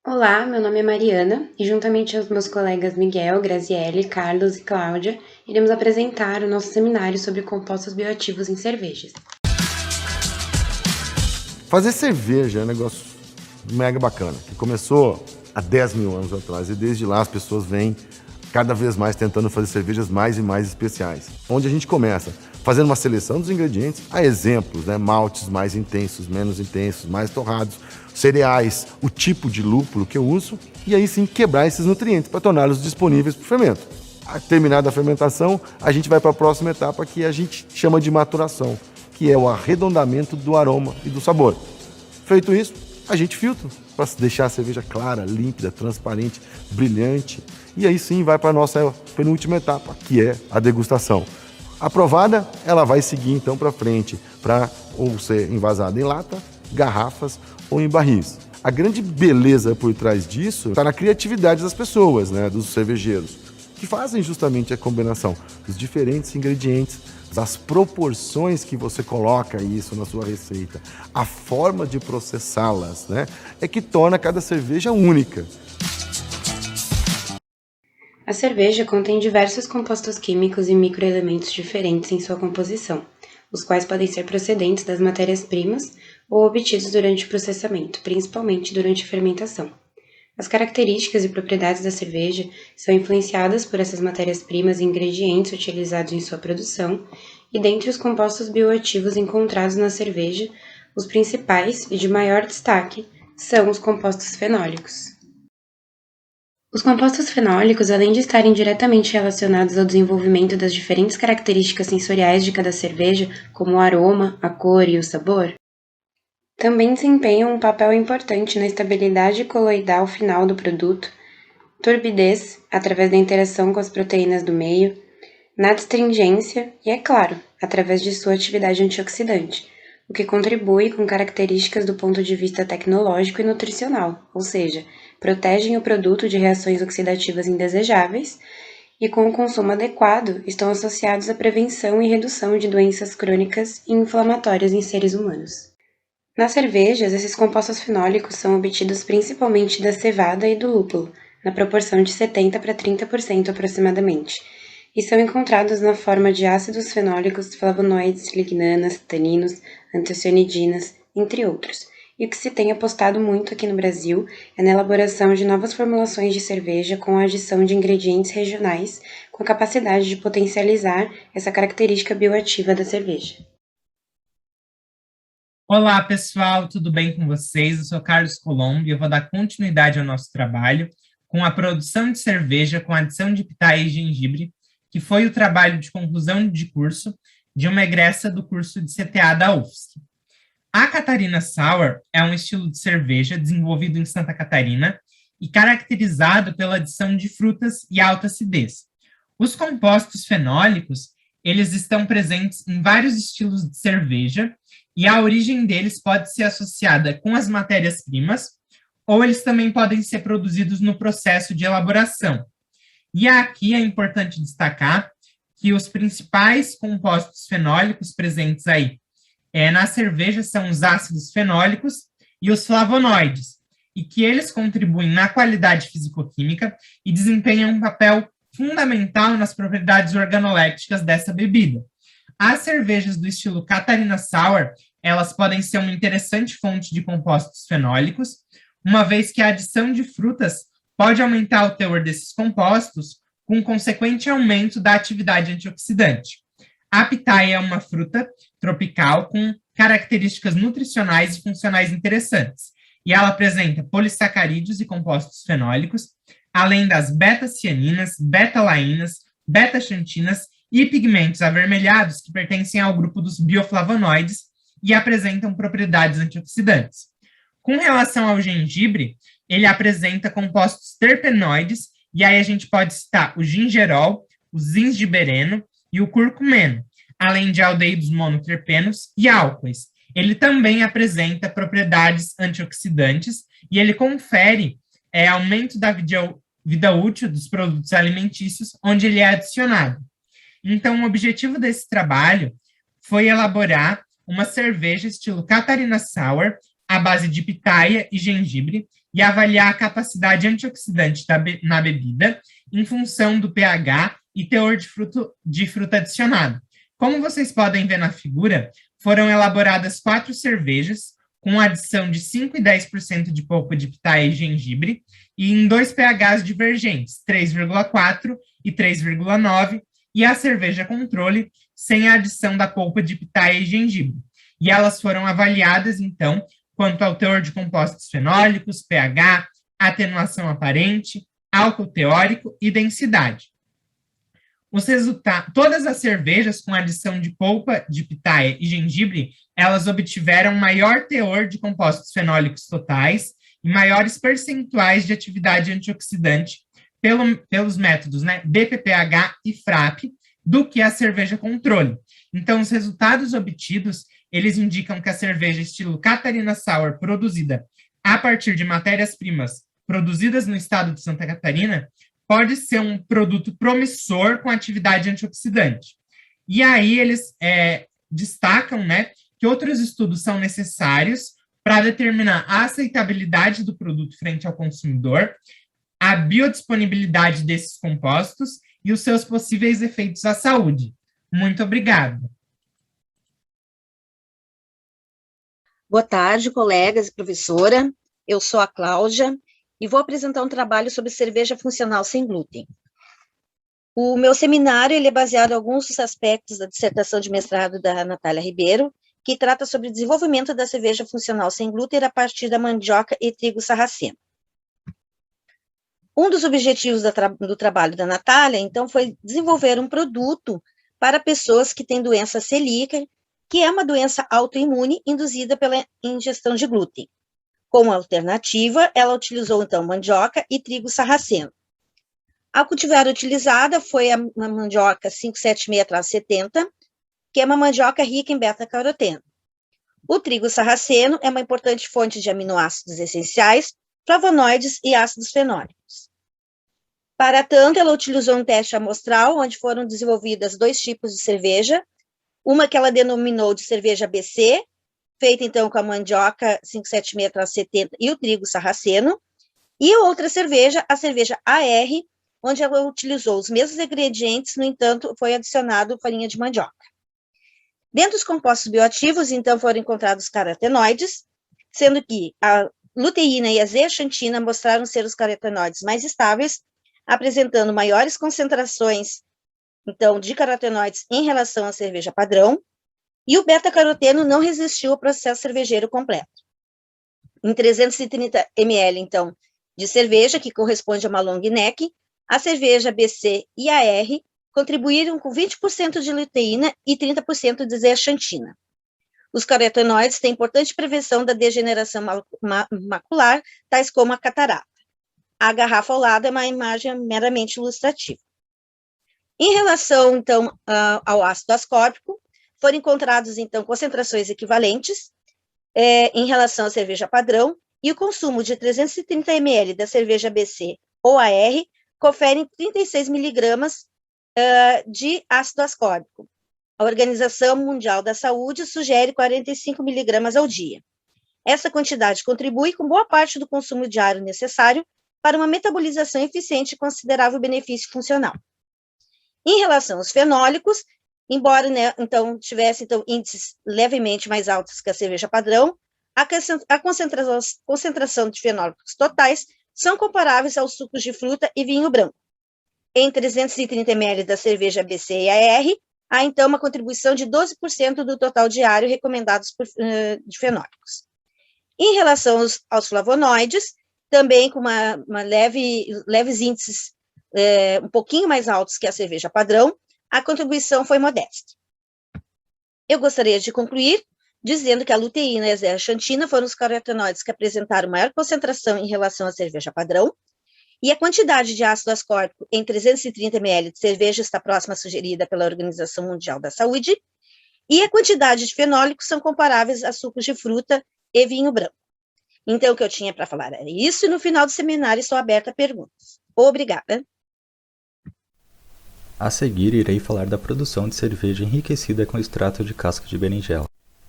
Olá, meu nome é Mariana e juntamente aos meus colegas Miguel, Graziele, Carlos e Cláudia, iremos apresentar o nosso seminário sobre compostos bioativos em cervejas. Fazer cerveja é um negócio mega bacana, que começou há 10 mil anos atrás e desde lá as pessoas vêm cada vez mais tentando fazer cervejas mais e mais especiais. Onde a gente começa fazendo uma seleção dos ingredientes, há exemplos, maltes mais intensos, menos intensos, mais torrados, cereais, o tipo de lúpulo que eu uso, e aí sim quebrar esses nutrientes para torná-los disponíveis para o fermento. Terminada a fermentação, a gente vai para a próxima etapa que a gente chama de maturação, que é o arredondamento do aroma e do sabor. Feito isso, a gente filtra para deixar a cerveja clara, límpida, transparente, brilhante. E aí sim vai para a nossa penúltima etapa, que é a degustação. Aprovada, ela vai seguir então para frente, para ou ser envasada em lata, garrafas ou em barris. A grande beleza por trás disso está na criatividade das pessoas, dos cervejeiros, que fazem justamente a combinação dos diferentes ingredientes, das proporções que você coloca isso na sua receita, a forma de processá-las, é que torna cada cerveja única. A cerveja contém diversos compostos químicos e microelementos diferentes em sua composição, os quais podem ser procedentes das matérias-primas ou obtidos durante o processamento, principalmente durante a fermentação. As características e propriedades da cerveja são influenciadas por essas matérias-primas e ingredientes utilizados em sua produção, e dentre os compostos bioativos encontrados na cerveja, os principais e de maior destaque são os compostos fenólicos. Os compostos fenólicos, além de estarem diretamente relacionados ao desenvolvimento das diferentes características sensoriais de cada cerveja, como o aroma, a cor e o sabor, também desempenham um papel importante na estabilidade coloidal final do produto, turbidez, através da interação com as proteínas do meio, na astringência e, é claro, através de sua atividade antioxidante, o que contribui com características do ponto de vista tecnológico e nutricional, ou seja, protegem o produto de reações oxidativas indesejáveis e, com o consumo adequado, estão associados à prevenção e redução de doenças crônicas e inflamatórias em seres humanos. Nas cervejas, esses compostos fenólicos são obtidos principalmente da cevada e do lúpulo, na proporção de 70% para 30% aproximadamente, e são encontrados na forma de ácidos fenólicos, flavonoides, lignanas, taninos, antocianidinas, entre outros. E o que se tem apostado muito aqui no Brasil é na elaboração de novas formulações de cerveja com a adição de ingredientes regionais, com a capacidade de potencializar essa característica bioativa da cerveja. Olá, pessoal, tudo bem com vocês? Eu sou Carlos Colombo e eu vou dar continuidade ao nosso trabalho com a produção de cerveja com adição de pitaia e gengibre, que foi o trabalho de conclusão de curso de uma egressa do curso de CTA da UFSC. A Catarina Sour é um estilo de cerveja desenvolvido em Santa Catarina e caracterizado pela adição de frutas e alta acidez. Os compostos fenólicos, eles estão presentes em vários estilos de cerveja e a origem deles pode ser associada com as matérias-primas ou eles também podem ser produzidos no processo de elaboração. E aqui é importante destacar que os principais compostos fenólicos presentes aí na cerveja são os ácidos fenólicos e os flavonoides, e que eles contribuem na qualidade fisicoquímica e desempenham um papel fundamental nas propriedades organolépticas dessa bebida. As cervejas do estilo Catarina Sour, elas podem ser uma interessante fonte de compostos fenólicos, uma vez que a adição de frutas pode aumentar o teor desses compostos, com consequente aumento da atividade antioxidante. A pitaia é uma fruta tropical com características nutricionais e funcionais interessantes, e ela apresenta polissacarídeos e compostos fenólicos, além das beta-cianinas, beta-lainas, beta-xantinas e pigmentos avermelhados que pertencem ao grupo dos bioflavonoides e apresentam propriedades antioxidantes. Com relação ao gengibre, ele apresenta compostos terpenoides, e aí a gente pode citar o gingerol, o zingibereno e o curcumeno, além de aldeídos monoterpenos e álcoois. Ele também apresenta propriedades antioxidantes e ele confere aumento da vida útil dos produtos alimentícios onde ele é adicionado. Então, o objetivo desse trabalho foi elaborar uma cerveja estilo Catarina Sour, à base de pitaia e gengibre, e avaliar a capacidade antioxidante na bebida em função do pH e teor de fruta adicionado. Como vocês podem ver na figura, foram elaboradas 4 cervejas com adição de 5 e 10% de polpa de pitaia e gengibre e em 2 pHs divergentes, 3,4 e 3,9, e a cerveja controle sem a adição da polpa de pitaia e gengibre. E elas foram avaliadas, então, quanto ao teor de compostos fenólicos, pH, atenuação aparente, álcool teórico e densidade. Todas as cervejas com adição de polpa de pitaia e gengibre, elas obtiveram maior teor de compostos fenólicos totais e maiores percentuais de atividade antioxidante pelos métodos, né, BPPH e FRAP, do que a cerveja controle. Então, os resultados obtidos, eles indicam que a cerveja estilo Catarina Sour, produzida a partir de matérias-primas produzidas no estado de Santa Catarina, pode ser um produto promissor com atividade antioxidante. E aí eles destacam, né, que outros estudos são necessários para determinar a aceitabilidade do produto frente ao consumidor, a biodisponibilidade desses compostos e os seus possíveis efeitos à saúde. Muito obrigado. Boa tarde, colegas e professora. Eu sou a Cláudia e vou apresentar um trabalho sobre cerveja funcional sem glúten. O meu seminário ele é baseado em alguns dos aspectos da dissertação de mestrado da Natália Ribeiro, que trata sobre o desenvolvimento da cerveja funcional sem glúten a partir da mandioca e trigo sarraceno. Um dos objetivos do trabalho da Natália, então, foi desenvolver um produto para pessoas que têm doença celíaca, que é uma doença autoimune induzida pela ingestão de glúten. Como alternativa, ela utilizou, então, mandioca e trigo sarraceno. A cultivar utilizada foi a mandioca 576-70, que é uma mandioca rica em beta-caroteno. O trigo sarraceno é uma importante fonte de aminoácidos essenciais, flavonoides e ácidos fenólicos. Para tanto, ela utilizou um teste amostral, onde foram desenvolvidas 2 tipos de cerveja, uma que ela denominou de cerveja BC, feita então com a mandioca 576-70 e o trigo sarraceno, e outra cerveja, a cerveja AR, onde ela utilizou os mesmos ingredientes, no entanto, foi adicionado farinha de mandioca. Dentro dos compostos bioativos, então, foram encontrados carotenoides, sendo que a luteína e a zeaxantina mostraram ser os carotenoides mais estáveis, apresentando maiores concentrações, então, de carotenoides em relação à cerveja padrão, e o beta-caroteno não resistiu ao processo cervejeiro completo. Em 330 ml, então, de cerveja, que corresponde a uma long neck, a cerveja BC e a R contribuíram com 20% de luteína e 30% de zeaxantina. Os carotenoides têm importante prevenção da degeneração macular, tais como a catarata. A garrafa ao lado é uma imagem meramente ilustrativa. Em relação, então, ao ácido ascórbico, foram encontrados, então, concentrações equivalentes em relação à cerveja padrão, e o consumo de 330 ml da cerveja BC ou AR confere 36 miligramas de ácido ascórbico. A Organização Mundial da Saúde sugere 45 miligramas ao dia. Essa quantidade contribui com boa parte do consumo diário necessário para uma metabolização eficiente e considerável benefício funcional. Em relação aos fenólicos, embora, né, então, tivesse índices levemente mais altos que a cerveja padrão, a concentração de fenólicos totais são comparáveis aos sucos de fruta e vinho branco. Em 330 ml da cerveja BC e AR, há, então, uma contribuição de 12% do total diário recomendados de fenólicos. Em relação aos flavonoides, também com leves índices um pouquinho mais altos que a cerveja padrão, a contribuição foi modesta. Eu gostaria de concluir dizendo que a luteína e a zeaxantina foram os carotenoides que apresentaram maior concentração em relação à cerveja padrão, e a quantidade de ácido ascórbico em 330 ml de cerveja está próxima à sugerida pela Organização Mundial da Saúde, e a quantidade de fenólicos são comparáveis a sucos de fruta e vinho branco. Então, o que eu tinha para falar era isso, e no final do seminário estou aberta a perguntas. Obrigada. A seguir, irei falar da produção de cerveja enriquecida com extrato de casca de berinjela.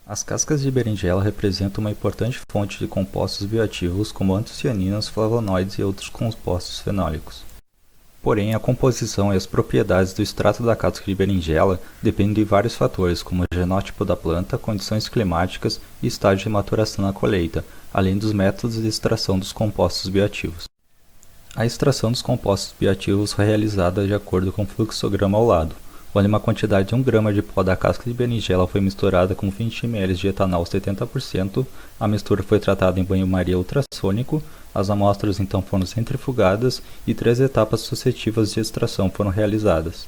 As cascas de berinjela representam uma importante fonte de compostos bioativos como antocianinas, flavonoides e outros compostos fenólicos. Porém, a composição e as propriedades do extrato da casca de berinjela dependem de vários fatores, como o genótipo da planta, condições climáticas e estágio de maturação na colheita, além dos métodos de extração dos compostos bioativos. A extração dos compostos bioativos foi realizada de acordo com o fluxograma ao lado, onde uma quantidade de 1 grama de pó da casca de berinjela foi misturada com 20 ml de etanol 70%, a mistura foi tratada em banho-maria ultrassônico, as amostras então foram centrifugadas e 3 etapas sucessivas de extração foram realizadas.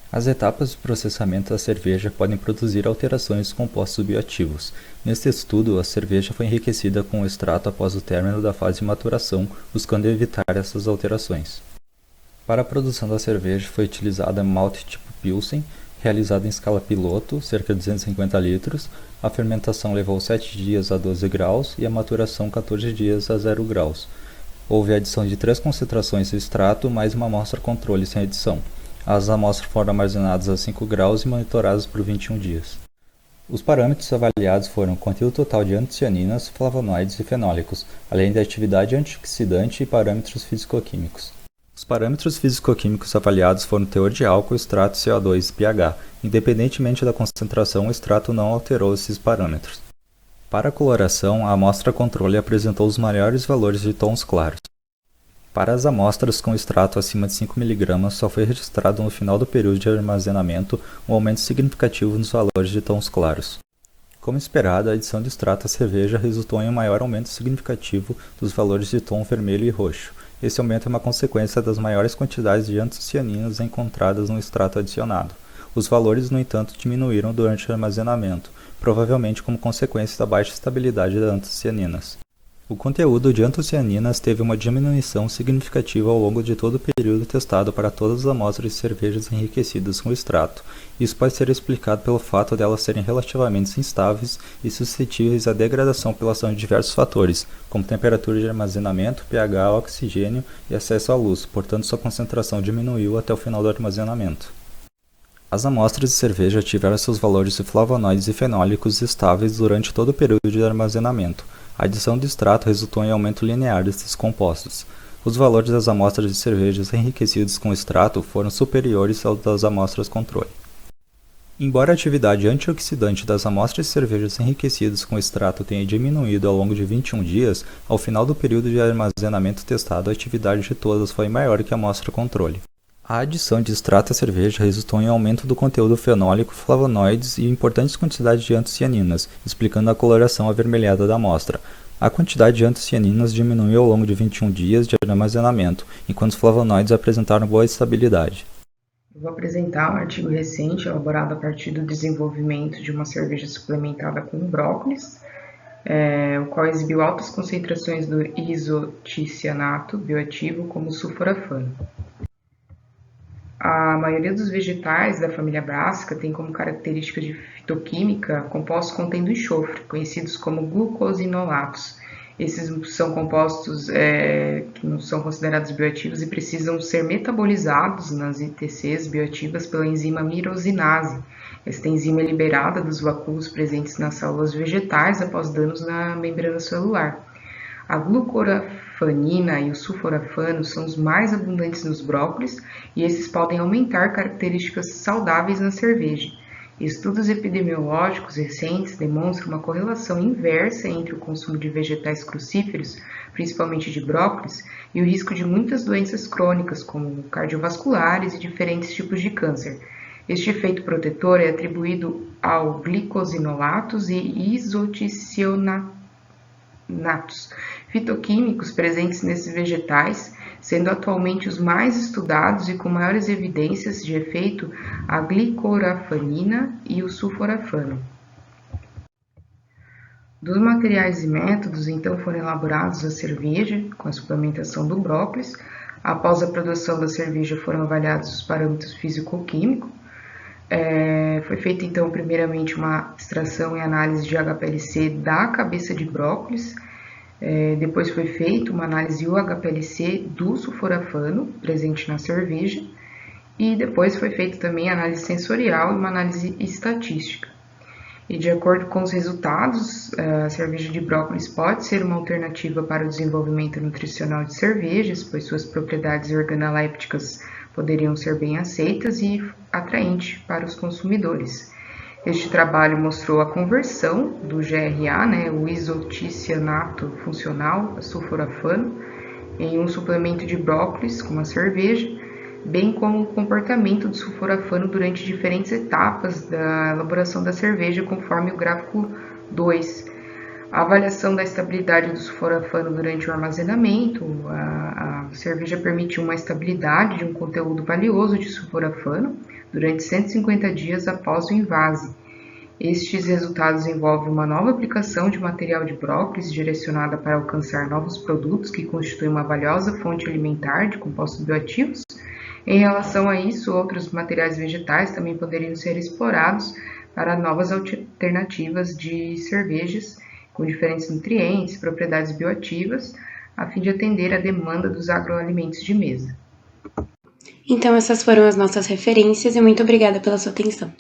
As etapas de processamento da cerveja podem produzir alterações dos compostos bioativos. Neste estudo, a cerveja foi enriquecida com o extrato após o término da fase de maturação, buscando evitar essas alterações. Para a produção da cerveja foi utilizada malte tipo Pilsen, realizada em escala piloto, cerca de 250 litros. A fermentação levou 7 dias a 12 graus e a maturação 14 dias a 0 graus. Houve a adição de 3 concentrações de extrato mais uma amostra controle sem adição. As amostras foram armazenadas a 5 graus e monitoradas por 21 dias. Os parâmetros avaliados foram o conteúdo total de antocianinas, flavonoides e fenólicos, além da atividade antioxidante e parâmetros físico-químicos. Os parâmetros físico-químicos avaliados foram o teor de álcool, extrato, CO2 e pH. Independentemente da concentração, o extrato não alterou esses parâmetros. Para a coloração, a amostra controle apresentou os maiores valores de tons claros. Para as amostras com extrato acima de 5 mg, só foi registrado no final do período de armazenamento um aumento significativo nos valores de tons claros. Como esperado, a adição de extrato à cerveja resultou em um maior aumento significativo dos valores de tom vermelho e roxo. Esse aumento é uma consequência das maiores quantidades de antocianinas encontradas no extrato adicionado. Os valores, no entanto, diminuíram durante o armazenamento, provavelmente como consequência da baixa estabilidade das antocianinas. O conteúdo de antocianinas teve uma diminuição significativa ao longo de todo o período testado para todas as amostras de cervejas enriquecidas com extrato. Isso pode ser explicado pelo fato de elas serem relativamente instáveis e suscetíveis à degradação pela ação de diversos fatores, como temperatura de armazenamento, pH, oxigênio e acesso à luz, portanto sua concentração diminuiu até o final do armazenamento. As amostras de cerveja tiveram seus valores de flavonoides e fenólicos estáveis durante todo o período de armazenamento. A adição de extrato resultou em aumento linear desses compostos. Os valores das amostras de cervejas enriquecidas com extrato foram superiores aos das amostras controle. Embora a atividade antioxidante das amostras de cervejas enriquecidas com extrato tenha diminuído ao longo de 21 dias, ao final do período de armazenamento testado, a atividade de todas foi maior que a amostra controle. A adição de extrato à cerveja resultou em aumento do conteúdo fenólico, flavonoides e importantes quantidades de antocianinas, explicando a coloração avermelhada da amostra. A quantidade de antocianinas diminuiu ao longo de 21 dias de armazenamento, enquanto os flavonoides apresentaram boa estabilidade. Eu vou apresentar um artigo recente elaborado a partir do desenvolvimento de uma cerveja suplementada com brócolis, o qual exibiu altas concentrações do isoticianato bioativo como sulforafano. A maioria dos vegetais da família Brassica tem como característica de fitoquímica compostos contendo enxofre, conhecidos como glucosinolatos. Esses são compostos que não são considerados bioativos e precisam ser metabolizados nas ITCs bioativas pela enzima mirosinase. Esta enzima é liberada dos vacúolos presentes nas células vegetais após danos na membrana celular. A glucorafanina e o sulforafano são os mais abundantes nos brócolis e esses podem aumentar características saudáveis na cerveja. Estudos epidemiológicos recentes demonstram uma correlação inversa entre o consumo de vegetais crucíferos, principalmente de brócolis, e o risco de muitas doenças crônicas, como cardiovasculares e diferentes tipos de câncer. Este efeito protetor é atribuído ao glicosinolatos e isoticionatos, fitoquímicos presentes nesses vegetais, sendo atualmente os mais estudados e com maiores evidências de efeito a glicorafanina e o sulforafano. Dos materiais e métodos, então, foram elaborados a cerveja, com a suplementação do brócolis. Após a produção da cerveja, foram avaliados os parâmetros físico-químicos. Foi feita, então, primeiramente uma extração e análise de HPLC da cabeça de brócolis. Depois foi feita uma análise UHPLC do sulforafano presente na cerveja. E depois foi feita também a análise sensorial e uma análise estatística. E de acordo com os resultados, a cerveja de brócolis pode ser uma alternativa para o desenvolvimento nutricional de cervejas, pois suas propriedades organolépticas poderiam ser bem aceitas e atraentes para os consumidores. Este trabalho mostrou a conversão do GRA, o isoticianato funcional, a sulforafano, em um suplemento de brócolis, como a cerveja, bem como o comportamento do sulforafano durante diferentes etapas da elaboração da cerveja, conforme o gráfico 2. A avaliação da estabilidade do sulforafano durante o armazenamento, a cerveja permitiu uma estabilidade de um conteúdo valioso de sulforafano durante 150 dias após o envase. Estes resultados envolvem uma nova aplicação de material de brócolis direcionada para alcançar novos produtos que constituem uma valiosa fonte alimentar de compostos bioativos. Em relação a isso, outros materiais vegetais também poderiam ser explorados para novas alternativas de cervejas com diferentes nutrientes e propriedades bioativas, a fim de atender à demanda dos agroalimentos de mesa. Então essas foram as nossas referências e muito obrigada pela sua atenção.